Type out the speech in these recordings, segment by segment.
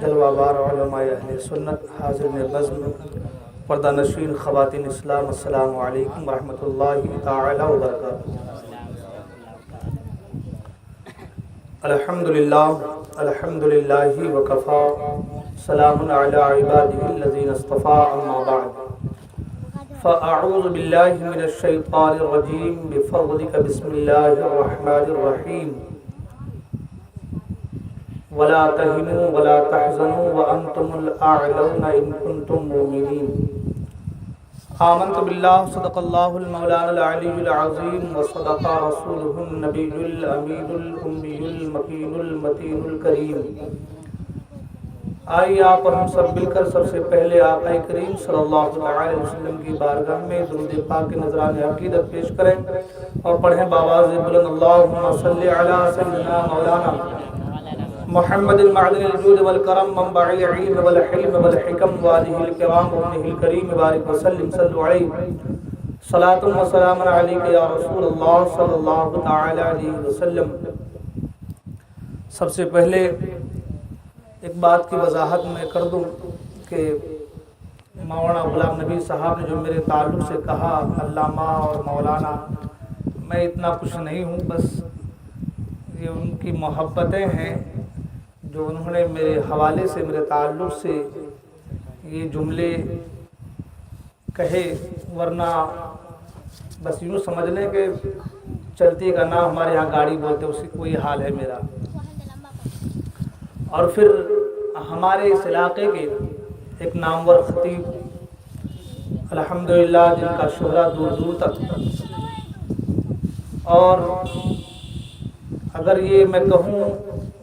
جلوہ بار علماء اہل سنت، حاضرین بزم، پردہ نشین خواتین اسلام، السلام علیکم ورحمۃ اللہ تعالی وبرکاتہ۔ الحمدللہ وکفا، سلام علی عبادہ الذین اصطفیٰ، اما بعد فاعوذ باللہ من الشیطان الرجیم بفضلک بسم اللہ الرحمن الرحیم ولا تهنوا ولا تحزنوا وانتم الاعلون ان كنتم مؤمنین۔ آمنت باللہ، صدق اللہ المولانا العلی العظیم، وصدق رسولہ النبی الامین الامی المکین المتین الکریم۔ آئیے آپ اور ہم سب مل کر سب سے پہلے آقا کریم صلی اللہ علیہ وسلم کی بارگاہ میں درود پاک کے نذران عقیدت پیش کریں اور پڑھیں بآواز بلند، اللہم صلی علی سیدنا مولانا محمد المعدن الجود والکرم منبع العلم والحلم والحکم وآلہ الکرام وابنہ الکریم بارک وسلم صلو علیہ صلاۃ و سلام علیک یا رسول اللہ صلی اللہ تعالی علیہ وسلم۔ سب سے پہلے ایک بات کی وضاحت میں کر دوں کہ مولانا غلام نبی صاحب نے جو میرے تعلق سے کہا علامہ اور مولانا، میں اتنا کچھ نہیں ہوں، بس یہ ان کی محبتیں ہیں جو انہوں نے میرے حوالے سے، میرے تعلق سے یہ جملے کہے، ورنہ بس یوں سمجھ لیں کہ چلتی کا نام ہمارے یہاں گاڑی بولتے، اسی کوئی حال ہے میرا۔ اور پھر ہمارے اس علاقے کے ایک نامور خطیب الحمدللہ جن کا شہرہ دور دور تک، اور اگر یہ میں کہوں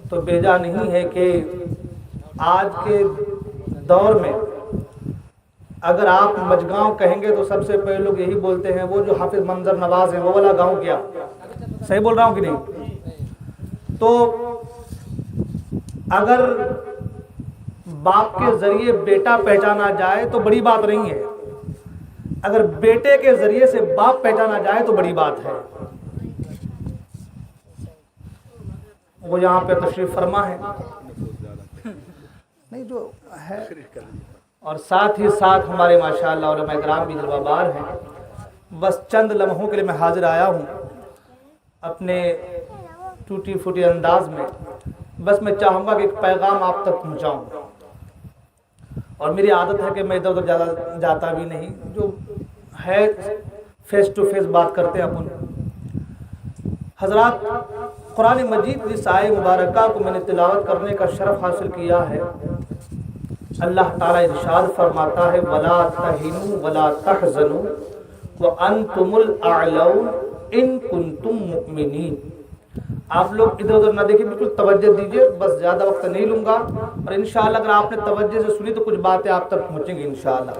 تو بیجا نہیں ہے کہ آج کے دور میں اگر آپ مجگاؤں کہیں گے تو سب سے پہلے لوگ یہی بولتے ہیں وہ جو حافظ منظر نواز ہیں وہ والا گاؤں کیا؟ صحیح بول رہا ہوں کہ نہیں؟ تو اگر باپ کے ذریعے بیٹا پہچانا جائے تو بڑی بات نہیں ہے، اگر بیٹے کے ذریعے سے باپ پہچانا جائے تو بڑی بات ہے۔ وہ یہاں پہ تشریف فرما ہے نہیں جو ہے، اور ساتھ ہی ساتھ ہمارے ماشاءاللہ علماء کرام بھی جلوہ بار ہیں۔ بس چند لمحوں کے لیے میں حاضر آیا ہوں اپنے ٹوٹی پھوٹی انداز میں، بس میں چاہوں گا کہ ایک پیغام آپ تک پہنچاؤں، اور میری عادت ہے کہ میں ادھر ادھر جاتا بھی نہیں، جو ہے فیس ٹو فیس بات کرتے ہیں اپن۔ حضرات، قرآن مجید کی اس آیہ مبارکہ کو میں نے تلاوت کرنے کا شرف حاصل کیا ہے۔ اللہ تعالیٰ ارشاد فرماتا ہے وَلَا تَهِنُوا وَلَا تَحْزَنُوا وَأَنْتُمُ الْأَعْلَوْنَ إِن كُنتُم مُؤْمِنِينَ۔ آپ لوگ ادھر ادھر نہ دیکھیں، بالکل توجہ دیجئے، بس زیادہ وقت نہیں لوں گا، اور انشاءاللہ اگر آپ نے توجہ سے سنی تو کچھ باتیں آپ تک پہنچیں گی انشاءاللہ۔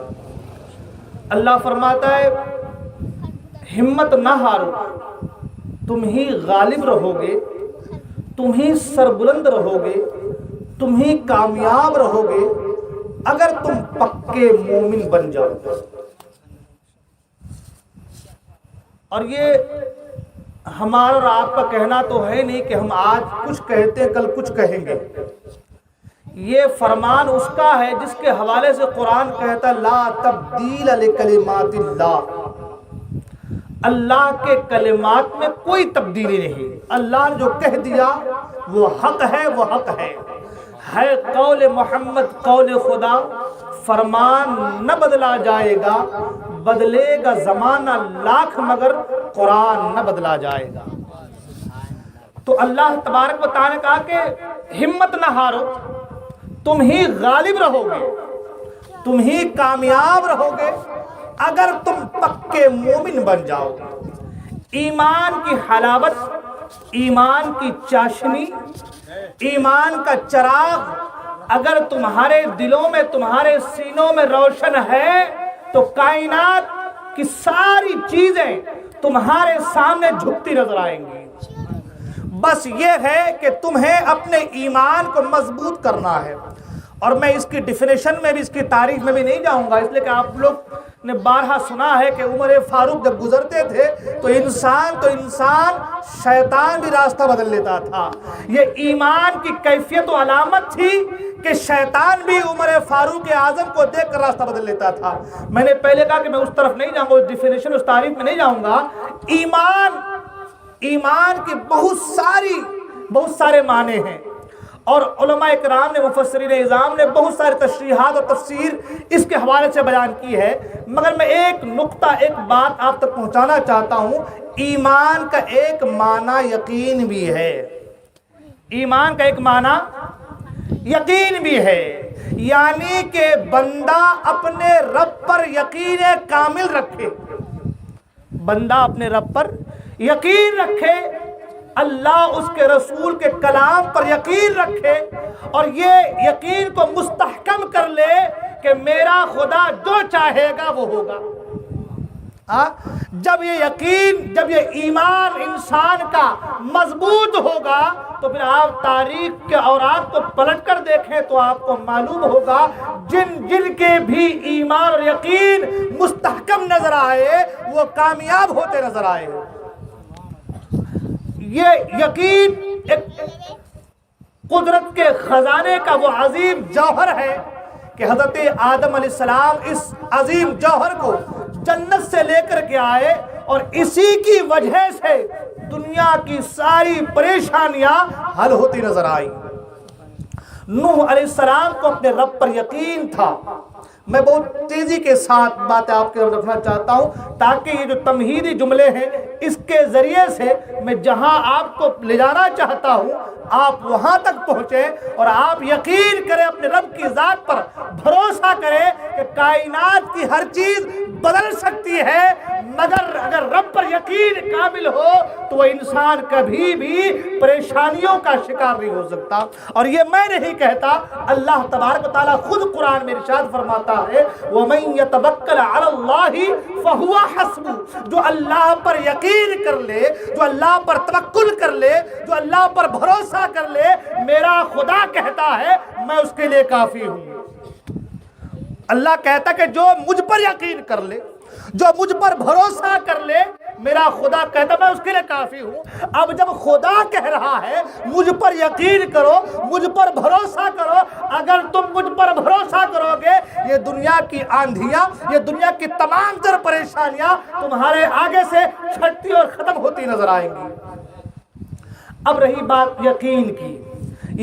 اللہ فرماتا ہے ہمت نہ ہارو، تم ہی غالب رہو گے، تم ہی سربلند رہو گے، تم ہی کامیاب رہو گے اگر تم پکے مومن بن جاؤ۔ اور یہ ہمارا اور آپ کا کہنا تو ہے نہیں کہ ہم آج کچھ کہتے ہیں کل کچھ کہیں گے، یہ فرمان اس کا ہے جس کے حوالے سے قرآن کہتا لا تبدیل لکلمات اللہ، اللہ کے کلمات میں کوئی تبدیلی نہیں، اللہ نے جو کہہ دیا وہ حق ہے، وہ حق ہے قول محمد قول خدا، فرمان نہ بدلا جائے گا، بدلے گا زمانہ لاکھ مگر قرآن نہ بدلا جائے گا۔ تو اللہ تبارک و تعالیٰ نے کہا کہ ہمت نہ ہارو، تم ہی غالب رہو گے، تم ہی کامیاب رہو گے اگر تم پکے مومن بن جاؤ۔ ایمان کی حلاوت، ایمان کی چاشنی، ایمان کا چراغ اگر تمہارے دلوں میں، تمہارے سینوں میں روشن ہے تو کائنات کی ساری چیزیں تمہارے سامنے جھکتی نظر آئیں گی۔ بس یہ ہے کہ تمہیں اپنے ایمان کو مضبوط کرنا ہے، اور میں اس کی ڈیفینیشن میں بھی، اس کی تعریف میں بھی نہیں جاؤں گا، اس لیے کہ آپ لوگ نے بارہا سنا ہے کہ عمر فاروق جب گزرتے تھے تو انسان شیطان بھی راستہ بدل لیتا تھا۔ یہ ایمان کی کیفیت و علامت تھی کہ شیطان بھی عمر فاروق اعظم کو دیکھ کر راستہ بدل لیتا تھا۔ میں نے پہلے کہا کہ میں اس طرف نہیں جاؤں گا، اس ڈیفینیشن اس تعریف میں نہیں جاؤں گا۔ ایمان کے بہت سارے معنی ہیں، اور علماء اکرام نے، مفسرین اعظام نے بہت سارے تشریحات اور تفسیر اس کے حوالے سے بیان کی ہے، مگر میں ایک بات آپ تک پہنچانا چاہتا ہوں۔ ایمان کا ایک معنی یقین بھی ہے، ایمان کا ایک معنی یقین بھی ہے، یعنی کہ بندہ اپنے رب پر یقین کامل رکھے، بندہ اپنے رب پر یقین رکھے، اللہ اس کے رسول کے کلام پر یقین رکھے، اور یہ یقین کو مستحکم کر لے کہ میرا خدا جو چاہے گا وہ ہوگا۔ جب یہ ایمان انسان کا مضبوط ہوگا تو پھر آپ تاریخ کے اوراق کو پلٹ کر دیکھیں تو آپ کو معلوم ہوگا جن کے بھی ایمان اور یقین مستحکم نظر آئے وہ کامیاب ہوتے نظر آئے۔ یہ یقین ایک قدرت کے خزانے کا وہ عظیم جوہر ہے کہ حضرت آدم علیہ السلام اس عظیم جوہر کو جنت سے لے کر کے آئے، اور اسی کی وجہ سے دنیا کی ساری پریشانیاں حل ہوتی نظر آئی۔ نوح علیہ السلام کو اپنے رب پر یقین تھا۔ میں بہت تیزی کے ساتھ باتیں آپ کے رکھنا چاہتا ہوں تاکہ یہ جو تمہیدی جملے ہیں اس کے ذریعے سے میں جہاں آپ کو لے جانا چاہتا ہوں آپ وہاں تک پہنچیں، اور آپ یقین کریں، اپنے رب کی ذات پر بھروسہ کریں کہ کائنات کی ہر چیز بدل سکتی ہے، مگر اگر رب پر یقین کامل ہو تو وہ انسان کبھی بھی پریشانیوں کا شکار نہیں ہو سکتا۔ اور یہ میں نہیں کہتا، اللہ تبارک و تعالیٰ خود قرآن میں ارشاد فرماتا ہے وَمَن يَتَوَكَّلْ عَلَى اللَّهِ فَهُوَ حَسْبُهُ، جو اللہ پر یقین کر لے، جو اللہ پر توکل کر لے، جو اللہ پر بھروسہ کر لے، میرا خدا کہتا ہے میں اس کے لیے کافی ہوں۔ اللہ کہتا کہ جو مجھ پر یقین کر لے، جو مجھ پر بھروسہ کر لے، میرا خدا کہتا میں اس کے لیے کافی ہوں۔ اب جب خدا کہہ رہا ہے مجھ پر یقین کرو، مجھ پر بھروسہ کرو، اگر تم مجھ پر بھروسہ کرو گے یہ دنیا کی آندھیاں، یہ دنیا کی تمام تر پریشانیاں تمہارے آگے سے چھٹتی اور ختم ہوتی نظر آئیں گی۔ اب رہی بات یقین کی۔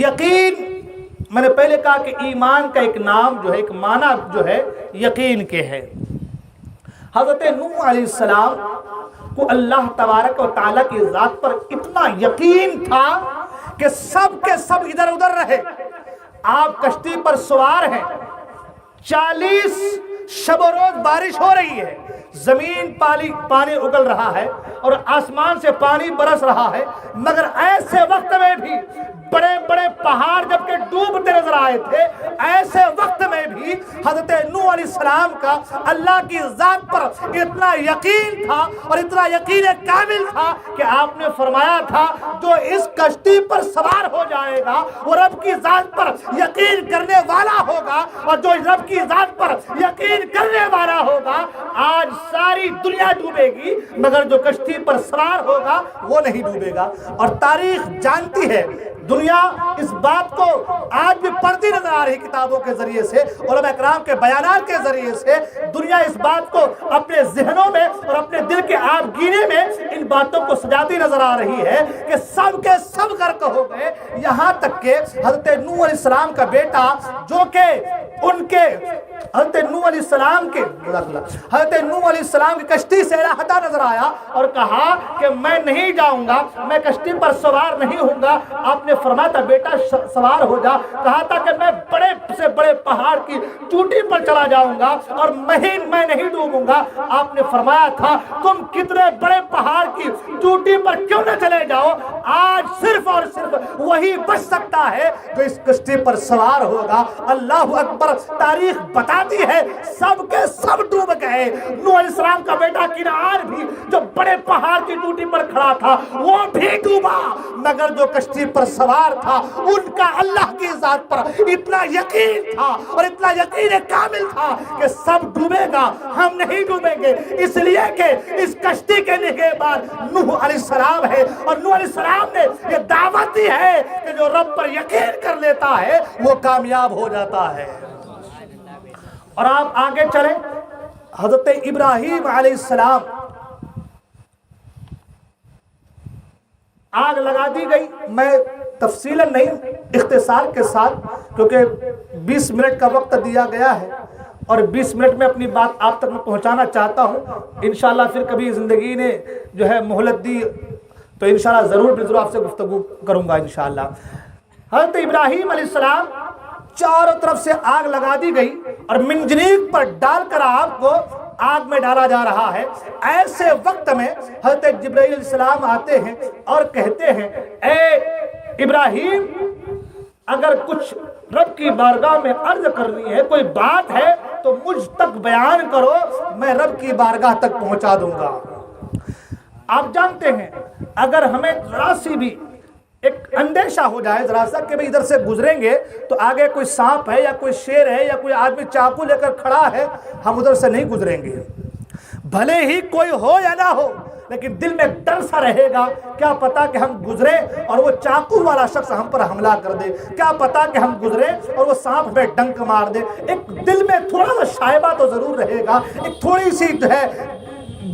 یقین میں نے پہلے کہا کہ ایمان کا ایک نام جو ہے، ایک معنی جو ہے یقین کے ہے۔ حضرت نوح علیہ السلام کو اللہ تبارک و تعالیٰ کی ذات پر اتنا یقین تھا کہ سب کے سب ادھر ادھر رہے۔ آپ کشتی پر سوار ہیں، 40 شب و روز بارش ہو رہی ہے، زمین پانی اگل رہا ہے اور آسمان سے پانی برس رہا ہے، مگر ایسے وقت میں بھی بڑے بڑے پہاڑ جب کہ ڈوبتے نظر آئے تھے، ایسے وقت میں بھی حضرت نوح علیہ السلام کا اللہ کی ذات پر اتنا یقین تھا اور اتنا یقین کامل تھا کہ آپ نے فرمایا تھا جو اس کشتی پر سوار ہو جائے گا وہ رب کی ذات پر یقین کرنے والا ہوگا، اور جو رب کی ذات پر یقین کرنے والا ہوگا آج ساری دنیا ڈوبے گی مگر جو کشتی پر سوار ہوگا وہ نہیں ڈوبے گا۔ اور تاریخ جانتی ہے، دنیا اس بات کو آج بھی پڑھتی نظر آ رہی کتابوں کے ذریعے سے، علماء اکرام کے بیانات کے ذریعے سے دنیا اس بات کو اپنے ذہنوں میں اور اپنے دل کے آب گینے میں ان باتوں کو سجاتی نظر آ رہی ہے کہ سب کے سب غرق ہو گئے، یہاں تک کہ حضرت نوح علیہ السلام کا بیٹا جو کہ ان کے حضرت نوح علیہ السلام کی کشتی سے علیحدہ نظر آیا اور کہا کہ میں نہیں جاؤں گا، میں کشتی پر سوار نہیں ہوں گا۔ آپ نے فرمایا تھا بیٹا سوار ہو جا، کہا تھا کہ میں بڑے سے بڑے پہاڑ کی چوٹی پر چلا جاؤں گا اور میں نہیں ڈوبوں گا۔ آپ نے فرمایا تھا تم کتنے بڑے پہاڑ کی چوٹی پر کیوں نہ چلے جاؤ، آج صرف اور صرف وہی بچ سکتا ہے جو اس کشتی پر سوار ہوگا۔ اللہ اکبر، تاریخ بتا بتاتی ہے سب کے سب ڈوب گئے۔ نوح علیہ السلام کا بیٹا کنعان بھی جو بڑے پہاڑ کی چوٹی پر کھڑا تھا وہ بھی ڈوبا، مگر جو کشتی پر سوار تھا ان کا اللہ کی ذات پر اتنا یقین تھا اور اتنا یقین کامل تھا کہ سب ڈوبے گا، ہم نہیں ڈوبیں گے، اس لیے کہ اس کشتی کے نگہبان نوح علیہ السلام ہے، اور نوح علیہ السلام نے یہ دعوت دی ہے کہ جو رب پر یقین کر لیتا ہے وہ کامیاب ہو جاتا ہے۔ اور آپ آگے چلیں، حضرت ابراہیم علیہ السلام آگ لگا دی گئی۔ میں تفصیلاً نہیں، اختصار کے ساتھ، کیونکہ 20 منٹ کا وقت دیا گیا ہے اور 20 منٹ میں اپنی بات آپ تک میں پہنچانا چاہتا ہوں۔ انشاءاللہ پھر کبھی زندگی نے جو ہے مہلت دی تو انشاءاللہ ضرور آپ سے گفتگو کروں گا انشاءاللہ۔ حضرت ابراہیم علیہ السلام چاروں طرف سے آگ لگا دی گئی اور منجنیق پر ڈال کر آپ کو آگ میں ڈالا جا رہا ہے۔ ایسے وقت میں حضرت جبرائیل علیہ السلام آتے ہیں اور کہتے ہیں اے ابراہیم، اگر کچھ رب کی بارگاہ میں عرض کرنی ہے، کوئی بات ہے تو مجھ تک بیان کرو، میں رب کی بارگاہ تک پہنچا دوں گا۔ آپ جانتے ہیں اگر ہمیں ذرا سی بھی ایک اندیشہ ہو جائے ذرا سا کہ ادھر سے گزریں گے تو آگے کوئی سانپ ہے یا کوئی شیر ہے یا کوئی آدمی چاقو لے کر کھڑا ہے، ہم ادھر سے نہیں گزریں گے، بھلے ہی کوئی ہو یا نہ ہو، لیکن دل میں ڈر سا رہے گا، کیا پتا کہ ہم گزرے اور وہ چاقو والا شخص ہم پر حملہ کر دے، کیا پتا کہ ہم گزرے اور وہ سانپ میں ڈنک مار دے۔ ایک دل میں تھوڑا سا شائبہ تو ضرور رہے گا، ایک تھوڑی سی جو ہے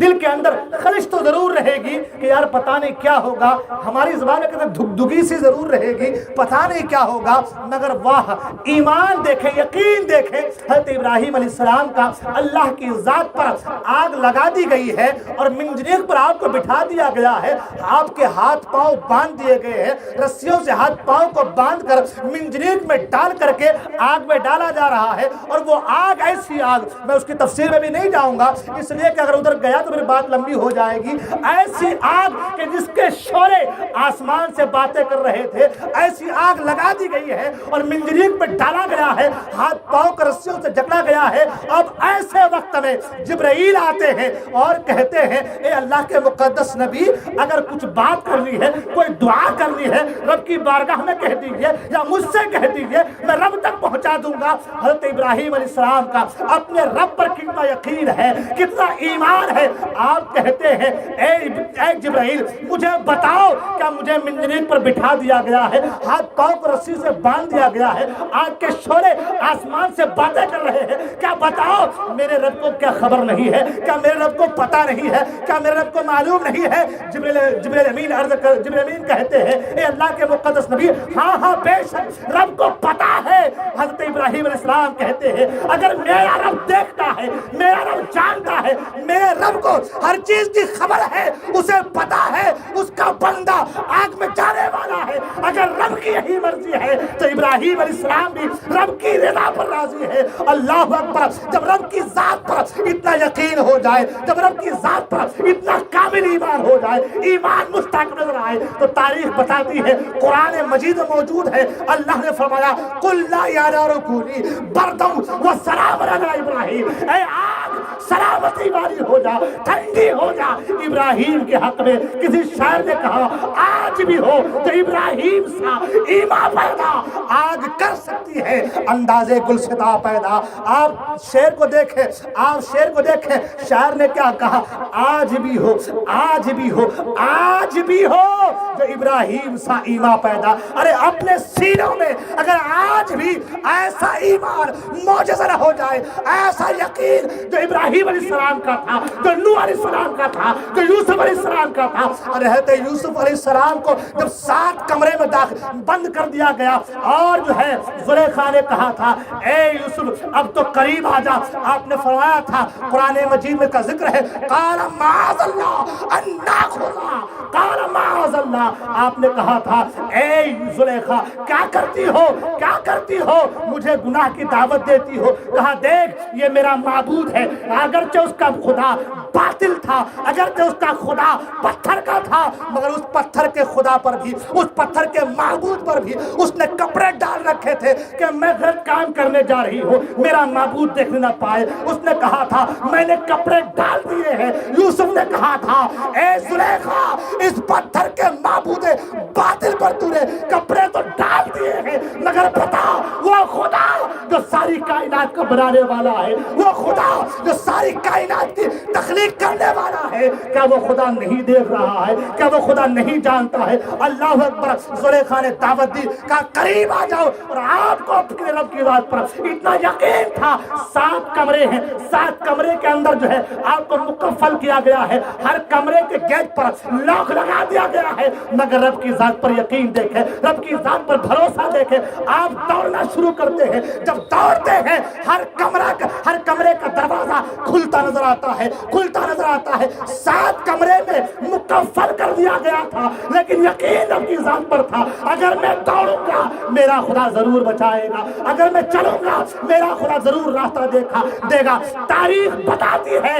دل کے اندر خلش تو ضرور رہے گی کہ یار پتہ نہیں کیا ہوگا، ہماری زبان میں کہتے ہیں دھگدھگی سی ضرور رہے گی، پتہ نہیں کیا ہوگا۔ مگر واہ، ایمان دیکھیں، یقین دیکھیں، حضرت ابراہیم علیہ السلام کا اللہ کی ذات پر آگ لگا دی گئی ہے اور منجنیق پر آپ کو بٹھا دیا گیا ہے، آپ کے ہاتھ پاؤں باندھ دیے گئے ہیں، رسیوں سے ہاتھ پاؤں کو باندھ کر منجنیق میں ڈال کر کے آگ میں ڈالا جا رہا ہے۔ اور وہ آگ ایسی آگ، میں اس کی تفسیر میں بھی نہیں جاؤں گا اس لیے کہ اگر ادھر گیا تو میری بات لمبی ہو جائے گی، ایسی آگ کہ جس کے شعلے آسمان سے باتیں کر رہے تھے، ایسی آگ لگا دی گئی ہے اور منجنیق پہ ڈالا گیا ہے، ہاتھ پاؤں کو رسیوں سے جکڑا گیا ہے۔ اب ایسے وقت میں جبرائیل آتے ہیں اور کہتے ہیں اے اللہ کے مقدس نبی، اگر کچھ بات کرنی ہے، کوئی دعا کرنی ہے، رب کی بارگاہ میں کہہ دیجئے یا مجھ سے کہہ دیجئے، میں رب تک پہنچا دوں گا۔ حضرت ابراہیم علیہ السلام کا اپنے رب پر کتنا یقین ہے، کتنا ایمان ہے۔ آپ کہتے ہیں اے جبرائیل، مجھے بتاؤ، کیا مجھے منجنیق پر بٹھا دیا گیا ہے، ہاتھ پاؤں کو رسی سے باندھ دیا گیا ہے، آگ کے شعلے آسمان سے باتیں کر رہے ہیں، کیا بتاؤ میرے رب کو کیا خبر نہیں ہے، کیا میرے رب کو پتہ نہیں ہے، کیا میرے رب کو معلوم نہیں ہے؟ جبرائیل امین کہتے ہیں اے اللہ کے مقدس نبی، ہاں ہاں بے شک رب کو پتہ ہے۔ حضرت ابراہیم علیہ السلام کہتے ہیں اگر میرا رب دیکھتا ہے، میرا رب جانتا ہے، میرے رب کو ہر چیز کی خبر ہے، اسے پتا ہے اس کا بندہ آگ میں جانے والا ہے، اگر رب کی یہی مرضی ہے تو ابراہیم علیہ السلام بھی رب کی رضا پر راضی ہے۔ اللہ اکبر! جب رب کی ذات پر اتنا یقین ہو جائے، جب رب کی ذات پر اتنا کامل ایمان ہو جائے، ایمان مستحق نظر آئے، تو تاریخ بتاتی ہے، قرآن مجید میں موجود ہے، اللہ نے فرمایا قُلْ لَا يَا نَارُ كُونِي بَرْدًا وَسَلَامًا عَلَىٰ إِبْرَاهِيمَ، اے آگ سلامتی والی ہو جا، ٹھنڈی ہو جا۔ ابراہیم کے حق میں کسی شاعر نے کہا آج بھی ہو تو ابراہیم سا ایمان پیدا آگ کر سکتی ہے انداز گلستہ پیدا۔ آپ شعر کو دیکھیں، آپ شعر کو دیکھیں، شاعر نے کیا کہا، آج بھی ہو، آج بھی ہو، آج بھی ہو جو ابراہیم سا ایمان پیدا۔ ارے اپنے سینوں میں اگر آج بھی ایسا ایمان معجزہ نہ ہو جائے، ایسا یقین جو ابراہیم علیہ السلام کا تھا، جو نوح علیہ السلام کا تھا، جو یوسف علیہ السلام کا تھا۔ اور حضرت یوسف علیہ السلام کو جب 7 کمرے میں بند کر دیا گیا اور جو ہے زلیخا نے کہا تھا اے یوسف اب تو قریب آ جا، آپ نے فرمایا تھا، قرآن مجید میں کا ذکر ہے قال معاذ اللہ ان ناخذ، قال معاذ اللہ، آپ نے کہا تھا اے زلیخا کیا کرتی ہو، کیا کرتی ہو، مجھے گناہ کی دعوت دیتی ہو؟ کہا دیکھ یہ میرا معبود ہے، اگرچہ اس کا خدا باطل تھا، اگرچہ اس کا خدا پتھر کا تھا، مگر اس پتھر کے خدا پر بھی، اس پتھر کے معبود پر بھی اس نے کپڑے ڈال رکھے تھے کہ میں غلط کام کرنے جا رہی ہوں، میرا معبود دیکھ نہ پائے۔ اس نے کہا تھا میں نے کپڑے ڈال دیے ہیں۔ یوسف نے کہا تھا اے زلیخا، اس پتھر کے معبود باطل پر تو نے کپڑے تو ڈال دیے ہیں، مگر بتا وہ خدا جو ساری کائنات کو بنانے والا ہے، وہ خدا جو ساری کائنات کی تخلیق کرنے والا ہے، کیا وہ خدا نہیں دیکھ رہا ہے؟ کیا وہ خدا نہیں جانتا ہے؟ اللہ اکبر۔ زلیخا نے دعوت دی، کہا قریب آ جاؤ، اور آپ کو اپنے رب کی ذات پر اتنا یقین تھا۔ 7 کمرے ہیں، 7 کمرے کے اندر جو ہے آپ کو مکفل کیا گیا ہے، ہر کمرے کے گیٹ پر لاک لگا دیا گیا ہے، مگر رب کی ذات پر یقین دیکھیں، رب کی ذات پر بھروسہ دیکھیں۔ آپ دوڑنا شروع کرتے ہیں، جب دوڑتے ہیں ہر کمرے کا دروازہ کھلتا نظر آتا ہے، کھلتا نظر آتا ہے۔ 7 کمرے میں مکفل کر دیا گیا تھا، لیکن یقین رب کی ذات پر تھا، اگر میں دوڑوں گا میرا خدا ضرور بچائے گا، اگر میں چلوں گا میرا خدا ضرور راستہ دے گا۔ تاریخ بتاتی ہے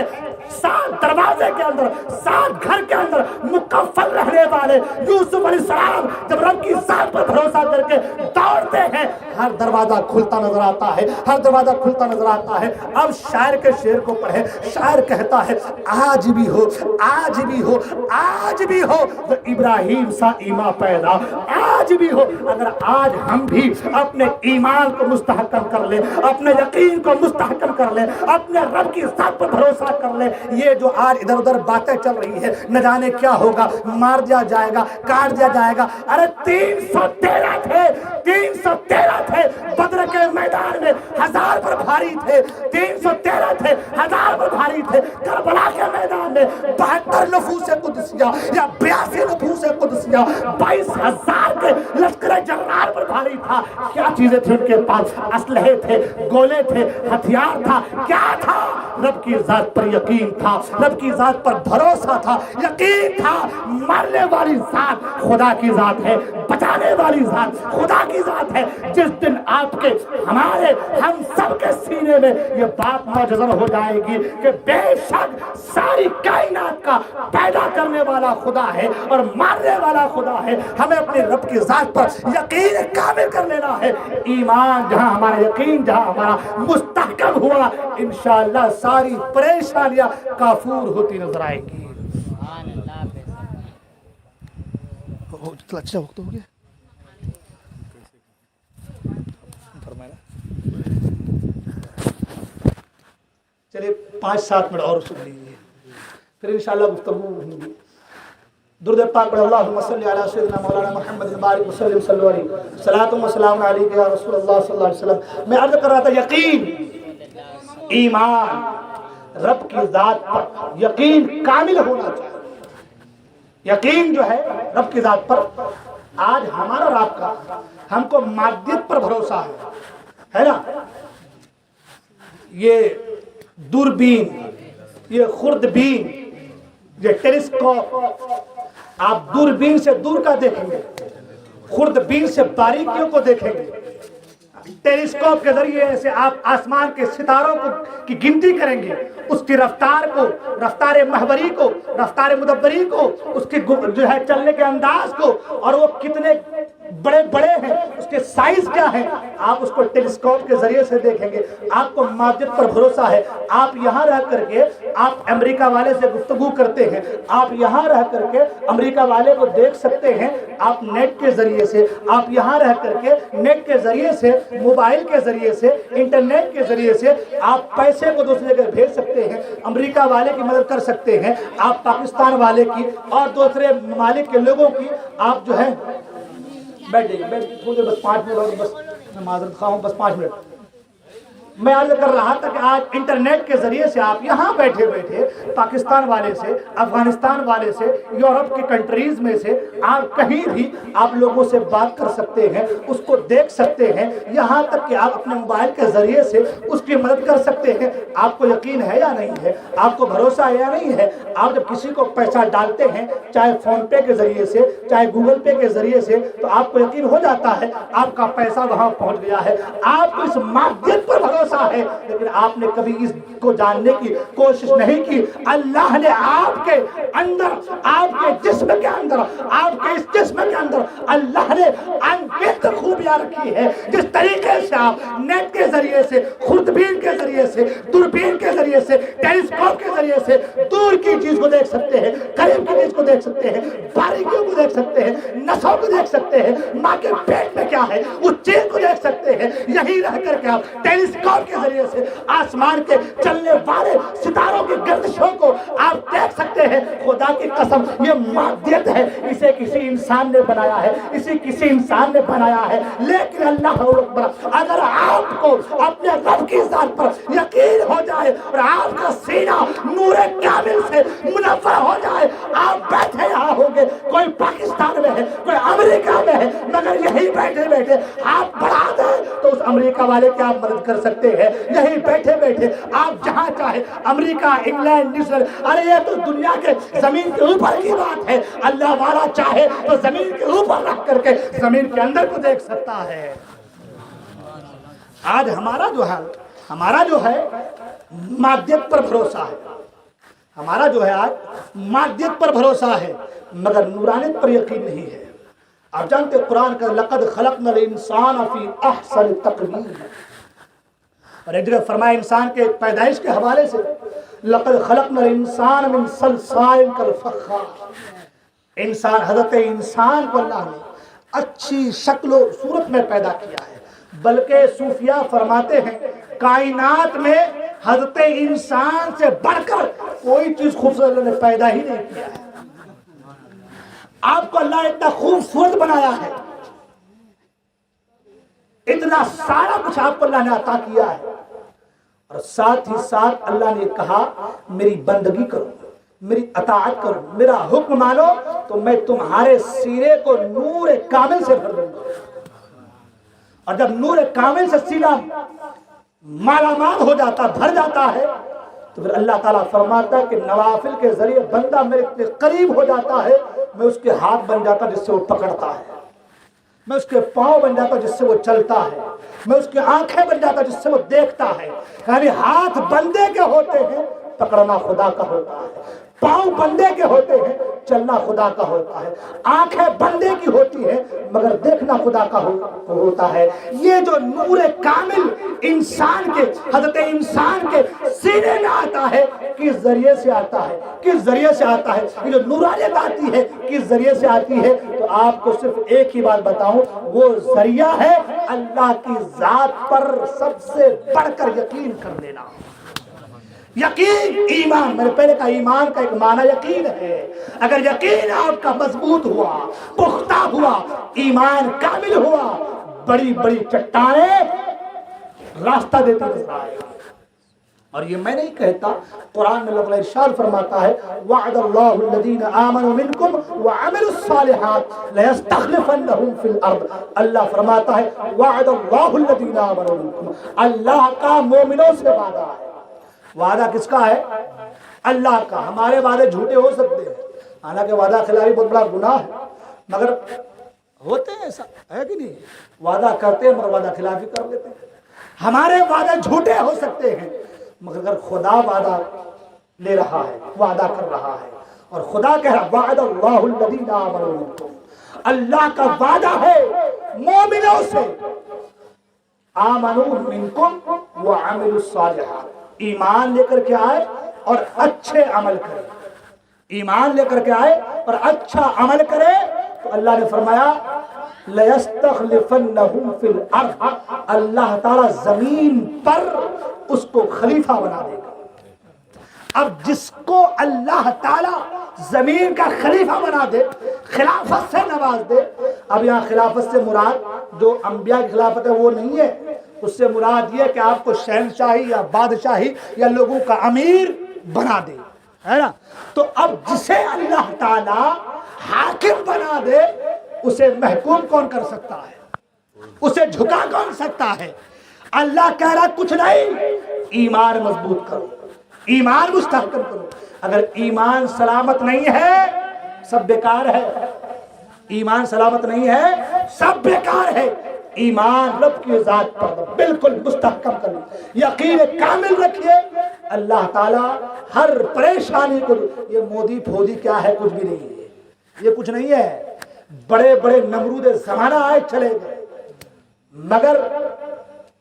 7 دروازے کے اندر، 7 گھر کے اندر مکفل رہنے والے یوسف علیہ السلام جب رب کی ذات پر بھروسہ کر کے دوڑتے ہیں، ہر دروازہ کھلتا نظر آتا ہے، ہر دروازہ کھلتا نظر آتا ہے۔ اب شاعر کے شعر کو پڑھیں، شاعر کہتا ہے آج بھی ہو، آج بھی ہو، آج بھی ہو تو ابراہیم سا ایمان پیدا، آج بھی ہو۔ اگر آج ہم بھی اپنے ایمان کو مستحکم کر لیں، اپنے یقین کو مستحکم کر لیں، اپنے رب کی ذات پر بھروسہ کر لیں، یہ جو آج ادھر ادھر باتیں چل رہی ہے نہ جانے کیا ہوگا، مار دیا جائے گا، کاٹ دیا جائے گا۔ ارے 313 تھے، 313 تھے بدر کے میدان میں، 1000 پر بھاری تھے، 313 تھے، 1000 پر بھاری تھے۔ کربلا کے میدان میں 72 نفوس قدسیہ یا 82 نفوس قدسیہ، 22,000 کے لشکر جرار پر بھاری تھا۔ کیا چیزیں تھے ان کے پاس؟ اسلحے تھے، گولے تھے، ہتھیار تھا، کیا تھا؟ رب کی ذات پر یقین تھا، رب کی ذات پر بھروسہ تھا، یقین تھا۔ مارنے والی ذات خدا کی ذات ہے، بچانے والی ذات خدا کی ذات ہے۔ جس دن آپ کے، ہمارے، ہم سب کے سینے میں یہ بات مجزر ہو جائے گی کہ بے شک ساری کائنات کا پیدا کرنے والا خدا ہے اور مارنے والا خدا ہے، ہمیں اپنے رب کی ذات پر یقین کامل کر لینا ہے۔ ایمان جہاں ہمارا، یقین جہاں ہمارا مستحکم ہوا، انشاءاللہ ساری پریشانیاں کافور ہوتی نظر آئے گی۔ اچھا وقت ہو گیا، چلیے 5-7 منٹ اور سن لیجیے، پھر انشاءاللہ گفتگو ہوگی۔ درود پاک پڑھ، اللہم صلی علی سیدنا مولانا محمد بارک وسلم صلی اللہ علیہ صلاۃ و سلام علیک یا رسول اللہ صلی اللہ علیہ وسلم۔ میں عرض کر رہا تھا یقین، ایمان، رب کی ذات پر یقین کامل ہونا چاہیے۔ یقین جو ہے رب کی ذات پر، آج ہمارا اور آپ کا، ہم کو مادیت پر بھروسہ ہے نا؟ یہ دوربین، یہ خوردبین، یہ ٹیلیسکوپ، آپ دوربین سے دور کا دیکھیں گے، خوردبین سے باریکیوں کو دیکھیں گے، ٹیلیسکوپ کے ذریعے سے آپ آسمان کے ستاروں کی گنتی کریں گے، اس کی رفتار کو، رفتار محوری کو، رفتار مدبری کو، اس کی جو ہے چلنے کے انداز کو، اور وہ کتنے بڑے بڑے ہیں، اس کے سائز کیا ہے، آپ اس کو ٹیلیسکوپ کے ذریعے سے دیکھیں گے۔ آپ کو مادیت پر بھروسہ ہے، آپ یہاں رہ کر کے آپ امریکہ والے سے گفتگو کرتے ہیں، آپ یہاں رہ کر کے امریکہ والے کو دیکھ سکتے ہیں، آپ نیٹ کے ذریعے سے، آپ یہاں رہ کر کے نیٹ کے ذریعے سے، موبائل کے ذریعے سے، انٹرنیٹ کے ذریعے سے آپ پیسے کو دوسرے جگہ بھیج سکتے ہیں، امریکہ والے کی مدد کر سکتے ہیں، آپ پاکستان والے کی اور دوسرے ممالک کے لوگوں کی، آپ جو ہے بیٹھ جائیے، تھوڑے بس 5 منٹ اور، بس میں معذرت خواہ ہوں، بس 5 منٹ۔ میں عرض کر رہا تھا کہ آج انٹرنیٹ کے ذریعے سے آپ یہاں بیٹھے بیٹھے پاکستان والے سے، افغانستان والے سے، یورپ کی کنٹریز میں سے، آپ کہیں بھی آپ لوگوں سے بات کر سکتے ہیں، اس کو دیکھ سکتے ہیں، یہاں تک کہ آپ اپنے موبائل کے ذریعے سے اس کی مدد کر سکتے ہیں۔ آپ کو یقین ہے یا نہیں ہے؟ آپ کو بھروسہ ہے یا نہیں ہے؟ آپ جب کسی کو پیسہ ڈالتے ہیں چاہے فون پے کے ذریعے سے چاہے گوگل پے کے ذریعے سے تو آپ کو یقین ہو جاتا ہے آپ کا پیسہ وہاں پہنچ گیا ہے، آپ کو اس مادیت پر بھروسہ ہے، لیکن آپ نے کبھی اس کو جاننے کی کوشش نہیں کی اللہ نے آپ کے اندر، آپ کے جسم کے اندر، آپ کے اس جسم کے اندر اللہ نے انگت خوبیاں رکھی ہے، جس طریقے سے آپ نیٹ کے ذریعے سے، خوردبین کے ذریعے سے، دوربین کے ذریعے سے، ٹیلیسکوپ کے ذریعے سے دور کی چیز کو دیکھ سکتے ہیں، قریب کی چیز کو دیکھ سکتے ہیں، باریکیوں کو دیکھ سکتے ہیں، نسوں کو دیکھ سکتے ہیں، ماں کے پیٹ میں کیا ہے اس چیز کو دیکھ سکتے ہیں، یہی رہ کر کے آپ ٹیلیسکوپ کے ذریعے سے آسمان کے چلنے والے ستاروں کی گردشوں کو آپ دیکھ سکتے ہیں۔ خدا کی قسم یہ مادیت ہے، اسے کسی انسان نے بنایا ہے، اسے کسی انسان نے بنایا ہے، لیکن اللہ اکبر اگر آپ کو اپنے رب کی ذات پر یقین ہو جائے اور آپ کا سینہ نور کامل سے منور ہو جائے، آپ بیٹھے یہاں ہوں گے، کوئی پاکستان میں ہے، کوئی امریکہ میں ہے، مگر یہی بیٹھے بیٹھے آپ بڑھا دیں تو اس امریکہ والے کی آپ مدد کر سکتے ہیں، یہی بیٹھے بیٹھے آپ جہاں چاہے، امریکہ، انگلینڈ، نیوزی لینڈ، ارے یہ تو دنیا کے زمین کے اوپر کی بات ہے، اللہ والا چاہے تو زمین کے اوپر رکھ کر کے زمین کے اندر کو دیکھ سکتا ہے۔ آج ہمارا جو ہے مادیت پر بھروسہ ہے، ہمارا جو ہے آج مادیت پر بھروسہ ہے مگر نورانیت پر یقین نہیں ہے۔ آپ جانتے قرآن کا لقد خلقنا الانسان فی احسن تقویم، اور ایک جگہ فرمایا انسان کے پیدائش کے حوالے سے لقد خلقنا الانسان من صلصال کالفخار، انسان، حضرت انسان کو اللہ نے اچھی شکل و صورت میں پیدا کیا ہے، بلکہ صوفیاء فرماتے ہیں کائنات میں حضرت انسان سے بڑھ کر کوئی چیز خوبصورت اللہ نے پیدا ہی نہیں کیا ہے۔ آپ کو اللہ اتنا خوبصورت بنایا ہے، اتنا سارا کچھ آپ کو اللہ نے عطا کیا ہے، اور ساتھ ہی ساتھ اللہ نے کہا میری بندگی کرو، میری اطاعت کرو، میرا حکم مانو تو میں تمہارے سینے کو نور کامل سے بھر دوں گا۔ اور جب نور کامل سے سینہ مالا مال ہو جاتا، بھر جاتا ہے، تو پھر اللہ تعالیٰ فرماتا ہے کہ نوافل کے ذریعے بندہ میرے اتنے قریب ہو جاتا ہے، میں اس کے ہاتھ بن جاتا جس سے وہ پکڑتا ہے، میں اس کے پاؤں بن جاتا جس سے وہ چلتا ہے، میں اس کی آنکھیں بن جاتا جس سے وہ دیکھتا ہے۔ یعنی ہاتھ بندے کے ہوتے ہیں، پکڑنا خدا کا ہوتا ہے، پاؤں بندے کے ہوتے ہیں، چلنا خدا کا ہوتا ہے، آنکھیں بندے کی ہوتی ہیں مگر دیکھنا خدا کا ہوتا ہے۔ یہ جو نور کامل انسان کے، حضرت انسان کے سینے میں آتا ہے، کس ذریعے سے آتا ہے، کس ذریعے سے آتا ہے، یہ جو نورانیت آتی ہے کس ذریعے سے آتی ہے، تو آپ کو صرف ایک ہی بات بتاؤں، وہ ذریعہ ہے اللہ کی ذات پر سب سے بڑھ کر یقین کر لینا۔ یقین، ایمان، میں نے پہلے کہا ایمان کا ایک معنی یقین ہے، اگر یقین آپ کا مضبوط ہوا، پختہ ہوا، ایمان کامل ہوا، بڑی بڑی چٹانیں راستہ دیتی نظر آئے گی۔ اور یہ میں نہیں کہتا، قرآن میں اللہ ارشاد فرماتا ہے وعد اللہ الذین آمنوا منکم وعملوا الصالحات لیستخلفنہم فی الارض، اللہ فرماتا ہے وعد اللہ الذین آمنوا منکم، اللہ کا مومنوں سے وعدہ ہے۔ وعدہ کس کا ہے؟ اللہ کا۔ ہمارے وعدے جھوٹے ہو سکتے ہیں، حالانکہ وعدہ خلافی بہت بڑا گناہ ہے، مگر ہوتے ہیں، ایسا ہے کہ نہیں؟ وعدہ کرتے ہیں مگر وعدہ خلافی کر لیتے ہیں۔ ہمارے وعدے جھوٹے ہو سکتے ہیں مگر اگر خدا وعدہ لے رہا ہے، وعدہ کر رہا ہے، اور خدا کہہ رہا وعد اللہ الذین آمنوا منکم، اللہ کا وعدہ ہے مومنوں سے، آمنوا منکم وعملوا الصالحات، ایمان لے کر کے آئے اور اچھے عمل کرے، ایمان لے کر کے آئے اور اچھا عمل کرے، تو اللہ نے فرمایا لَيَسْتَخْلِفَنَّهُمْ فِي الْأَرْضِ، اللہ تعالیٰ زمین پر اس کو خلیفہ بنا دے گا۔ اب جس کو اللہ تعالیٰ زمین کا خلیفہ بنا دے، خلافت سے نواز دے، اب یہاں خلافت سے مراد جو انبیاء کی خلافت ہے وہ نہیں ہے، اس سے مراد یہ کہ آپ کو شہنشاہی یا بادشاہی یا لوگوں کا امیر بنا دے، ہے نا؟ تو اب جسے اللہ تعالیٰ حاکم بنا دے اسے محکوم کون کر سکتا ہے؟ اسے جھکا کون سکتا ہے؟ اللہ کہہ رہا کچھ نہیں، ایمان مضبوط کرو، ایمان مستحکم کرو. اگر ایمان سلامت نہیں ہے سب بیکار ہے. ایمان سلامت نہیں ہے سب بیکار ہے. ایمان رب کی ذات پر بالکل مستحکم کرو, یقین کامل رکھیے. اللہ تعالیٰ ہر پریشانی کو, یہ مودی پھودی کیا ہے, کچھ بھی نہیں ہے, یہ کچھ نہیں ہے. بڑے بڑے نمرود زمانہ آئے چلے گئے, مگر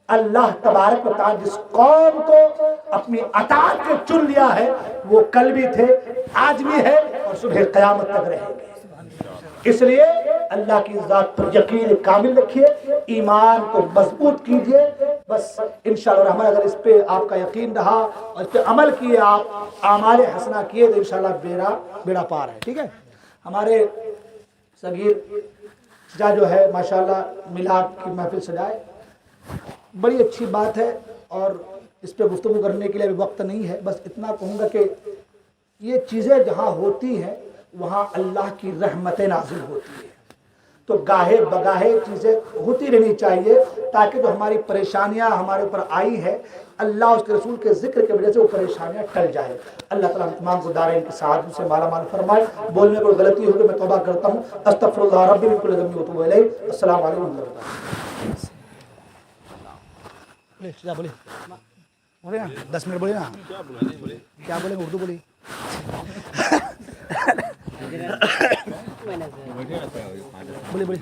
اللہ تبارک و تعالیٰ جس قوم کو اپنی اطاعت کے چن لیا ہے وہ کل بھی تھے, آج بھی ہے اور صبح قیامت تک رہیں گے. اس لیے اللہ کی ذات پر یقین کامل رکھیے, ایمان کو مضبوط کیجئے. بس انشاءاللہ الرحمن اگر اس پہ آپ کا یقین رہا اور اس پہ عمل کیے, آپ اعمال حسنہ کیے تو انشاءاللہ بیڑا پار ہے. ٹھیک ہے. ہمارے صغیر جا جو ہے ماشاءاللہ میلاد کی محفل سجائے, بڑی اچھی بات ہے, اور اس پہ گفتگو کرنے کے لیے ابھی وقت نہیں ہے. بس اتنا کہوں گا کہ یہ چیزیں جہاں ہوتی ہیں وہاں اللہ کی رحمتیں نازل ہوتی ہیں, تو گاہے بگاہے چیزیں ہوتی رہنی چاہیے تاکہ جو ہماری پریشانیاں ہمارے اوپر آئی ہیں اللہ اس کے رسول کے ذکر کی وجہ سے وہ پریشانیاں ٹل جائے. اللہ تعالیٰ ہم تمام کو دارین کی سعادت سے مالا مال فرمائے. بولنے کو غلطی ہوگی میں توبہ کرتا ہوں. استغفر اللہ ربی من کل ذنب واتوب الیہ. السلام علیکم ورحمۃ اللہ. بولے 10 منٹ بولے نا, کیا بولیں گے, اردو بولی. بولے بولے